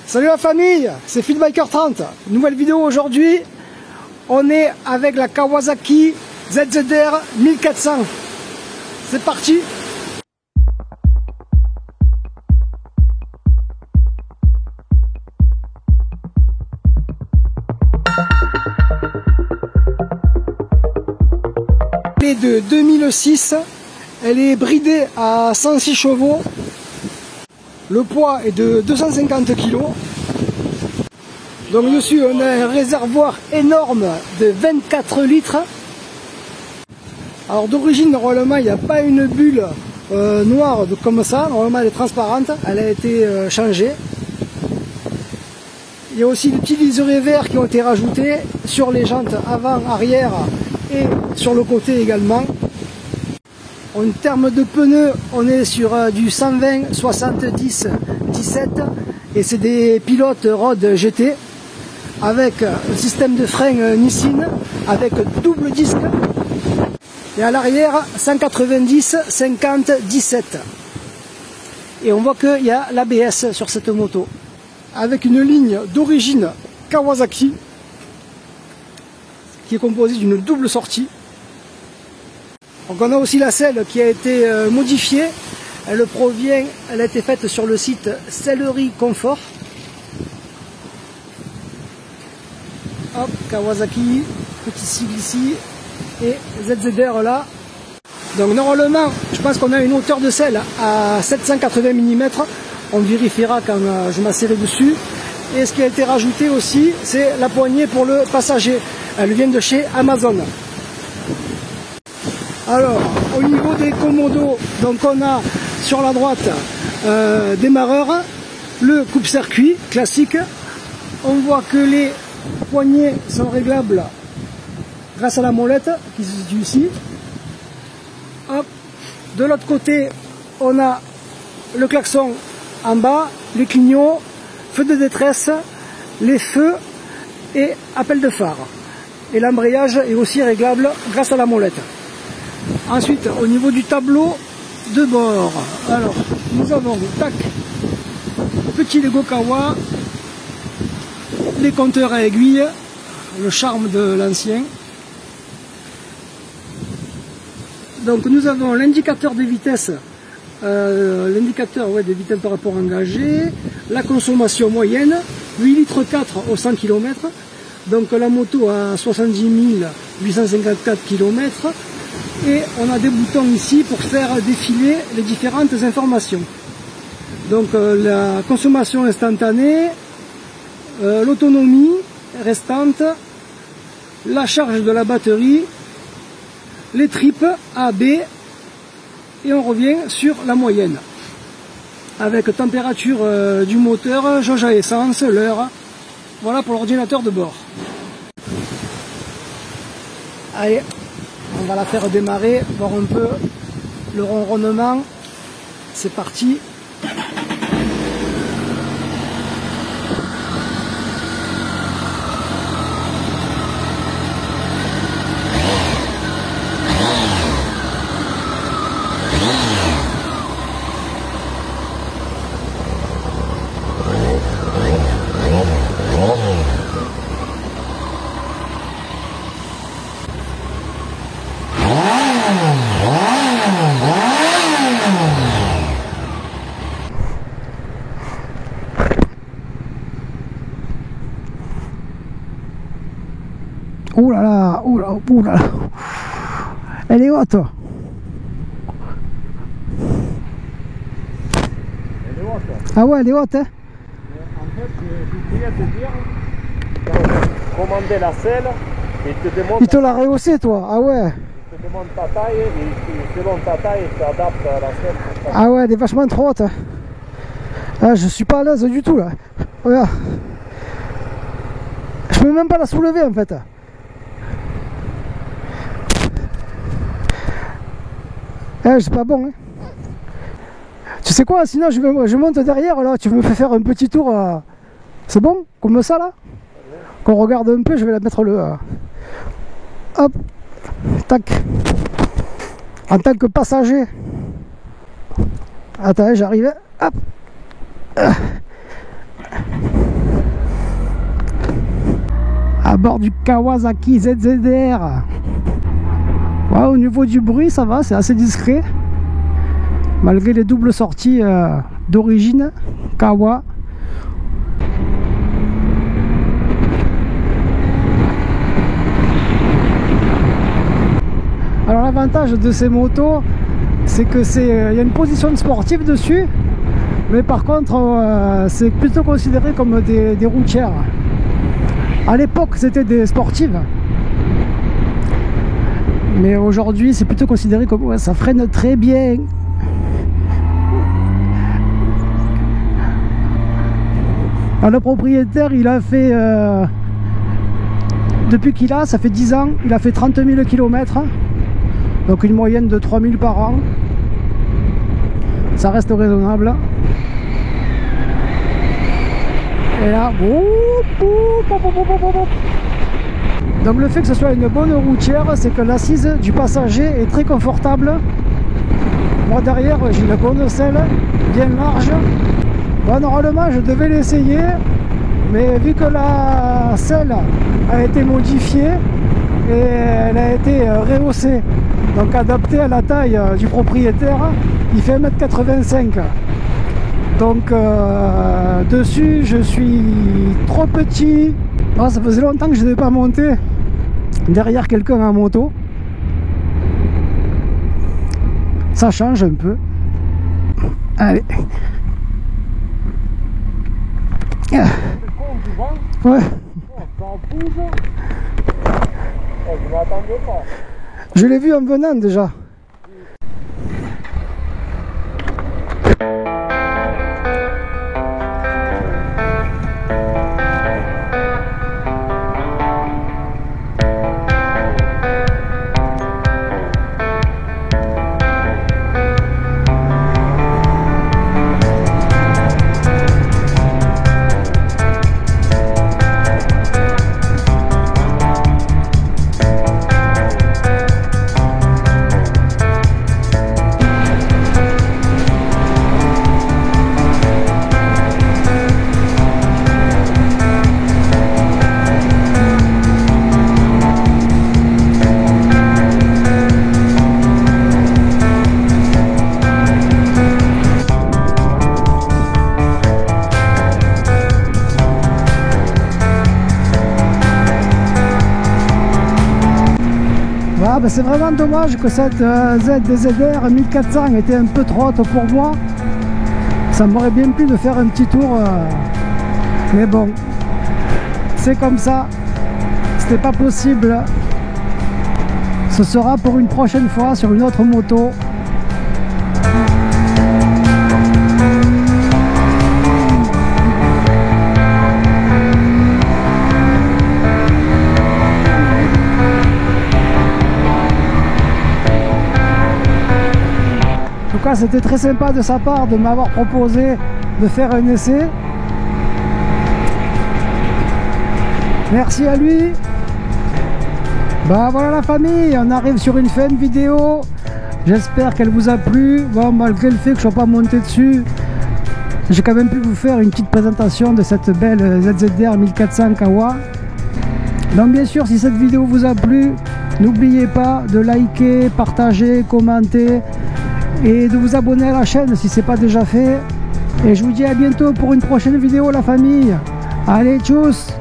Salut la famille, c'est Philbiker 30. Nouvelle vidéo aujourd'hui. On est avec la Kawasaki ZZR 1400. C'est parti. Elle est de 2006. Elle est bridée à 106 chevaux. Le poids est de 250 kg. Donc dessus on a un réservoir énorme de 24 litres. Alors d'origine normalement il n'y a pas une bulle noire comme ça. Normalement elle est transparente. Elle a été changée. Il y a aussi des petits liserés verts qui ont été rajoutés sur les jantes avant, arrière et sur le côté également. En termes de pneus, on est sur du 120, 70, 17 et c'est des pilotes Road GT avec un système de frein Nissin avec double disque et à l'arrière 190, 50, 17 et on voit qu'il y a l'ABS sur cette moto avec une ligne d'origine Kawasaki qui est composée d'une double sortie. Donc on a aussi la selle qui a été modifiée, elle a été faite sur le site Sellerie Confort. Hop, Kawasaki, petit sigle ici, et ZZR là. Donc normalement, je pense qu'on a une hauteur de selle à 780 mm, on vérifiera quand je m'asserai dessus. Et ce qui a été rajouté aussi, c'est la poignée pour le passager, elle vient de chez Amazon. Alors, au niveau des commodos, donc on a sur la droite démarreur, le coupe-circuit classique. On voit que les poignées sont réglables grâce à la molette qui se situe ici. Hop. De l'autre côté, on a le klaxon en bas, les clignots, feux de détresse, les feux et appel de phare. Et l'embrayage est aussi réglable grâce à la molette. Ensuite, au niveau du tableau de bord, alors nous avons tac, petit Lego Kawa, les compteurs à aiguilles, le charme de l'ancien. Donc nous avons l'indicateur des vitesses, des vitesses par rapport engagé, la consommation moyenne, 8 litres 4 au 100 km, donc la moto à 70 854 km. Et on a des boutons ici pour faire défiler les différentes informations. Donc la consommation instantanée, l'autonomie restante, la charge de la batterie, les tripes A, B, et on revient sur la moyenne. Avec température du moteur, jauge à essence, l'heure. Voilà pour l'ordinateur de bord. Allez. On va la faire démarrer, voir un peu le ronronnement. C'est parti. Ouh là là, ouh là, ouh là là. Elle est haute. Elle est haute. Ah ouais, elle est haute, hein. En fait, j'ai oublié de dire, quand on commandait la selle, il te l'a rehaussé, toi. Ah ouais. Il te demande ta taille, et selon ta taille, tu adaptes la selle. Ah ouais, elle est vachement trop haute. Ah, je suis pas à l'aise du tout, là. Regarde. Je peux même pas la soulever, en fait. Eh, c'est pas bon, hein. Tu sais quoi, sinon je monte derrière, là, tu me fais faire un petit tour. C'est bon, comme ça, là. Qu'on regarde un peu, je vais la mettre le... Hop. Tac. En tant que passager. Attends, j'arrive. Hop. bord du Kawasaki ZZR. Ouais, au niveau du bruit, ça va, c'est assez discret. Malgré les doubles sorties d'origine Kawa. Alors l'avantage de ces motos, c'est que il y a une position de sportive dessus, mais par contre c'est plutôt considéré comme des routières. À l'époque c'était des sportives, mais aujourd'hui c'est plutôt considéré comme ça freine très bien. Alors, le propriétaire il a fait depuis ça fait 10 ans, il a fait 30 000 km. Donc une moyenne de 3000 par an. Ça reste raisonnable. Et là, donc le fait que ce soit une bonne routière, c'est que l'assise du passager est très confortable. Moi derrière j'ai une bonne selle, bien large. Bon, normalement je devais l'essayer, mais vu que la selle a été modifiée et elle a été rehaussée, donc adapté à la taille du propriétaire, il fait 1,85 m. Donc dessus je suis trop petit. Oh, ça faisait longtemps que je n'avais pas monté derrière quelqu'un en moto. Ça change un peu. Allez. Ouais. Je l'ai vu en venant déjà. Ben c'est vraiment dommage que cette ZZR 1400 était un peu trop haute pour moi. Ça m'aurait bien plu de faire un petit tour, mais bon, c'est comme ça, c'était pas possible. Ce sera pour une prochaine fois sur une autre moto. En tout cas, c'était très sympa de sa part de m'avoir proposé de faire un essai. Merci à lui. Bah voilà la famille, on arrive sur une fin de vidéo. J'espère qu'elle vous a plu. Bon, malgré le fait que je ne sois pas monté dessus, j'ai quand même pu vous faire une petite présentation de cette belle ZZR 1400 Kawa. Donc bien sûr, si cette vidéo vous a plu, n'oubliez pas de liker, partager, commenter et de vous abonner à la chaîne si ce n'est pas déjà fait. Et je vous dis à bientôt pour une prochaine vidéo la famille. Allez, tchuss!